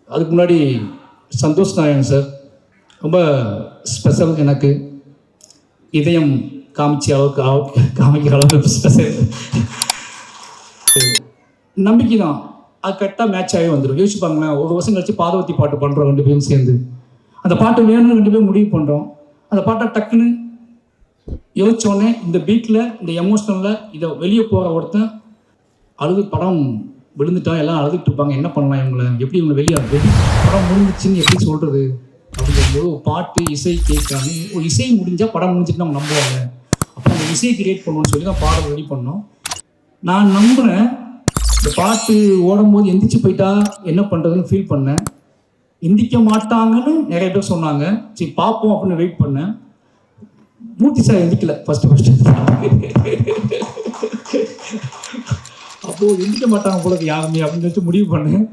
அதுக்கு முன்னாடி சந்தோஷ் நாராயணன் சார் ரொம்ப ஸ்பெஷல். எனக்கு இதயம் காமிக்கிற அளவுக்கு ஸ்பெஷல். நம்பிக்கை தான், அது கரெக்டாக மேட்ச் ஆகி வந்துடும். யோசிப்பாங்களேன், ஒரு வருஷம் கழிச்சு பாதவத்தி பாட்டு பண்ணுறோம் 2 பேரும் சேர்ந்து. அந்த பாட்டு வேணும்னு 2 பேரும் முடிவு பண்ணுறோம். அந்த பாட்டை டக்குன்னு யோசிச்சோடனே இந்த பீட்டில், இந்த எமோஷனலில் இதை வெளியே போகிற ஒருத்தன் அழுது படம் விழுந்துட்டான், எல்லாம் அழுதுட்டு இருப்பாங்க. என்ன பண்ணலாம் இவங்களை, எப்படி இவங்களை வெளியே படம் முடிஞ்சிச்சின்னு எப்படி சொல்கிறது அப்படிங்கும்போது பாட்டு இசை கேட்காங்க. ஒரு இசை முடிஞ்சால் படம் முடிஞ்சிட்டு நம்ம நம்புவாங்க. அப்போ அந்த இசையை கிரியேட் பண்ணணும்னு சொல்லி தான் பாடல் ரெடி பண்ணோம். நான் நம்பினேன். இந்த பாட்டு ஓடும்போது எந்திரிச்சு போயிட்டா என்ன பண்ணுறதுன்னு ஃபீல் பண்ணேன். எந்திரிக்க மாட்டாங்கன்னு நிறைய பேர் சொன்னாங்க. சரி பார்ப்போம் அப்படின்னு வெயிட் பண்ணேன். மூர்த்தி சார் எந்திக்கல ஃபஸ்ட்டு. அப்போது எந்திக்க மாட்டாங்க போல யாருமே அப்படின்னு வச்சு முடிவு பண்ணேன்.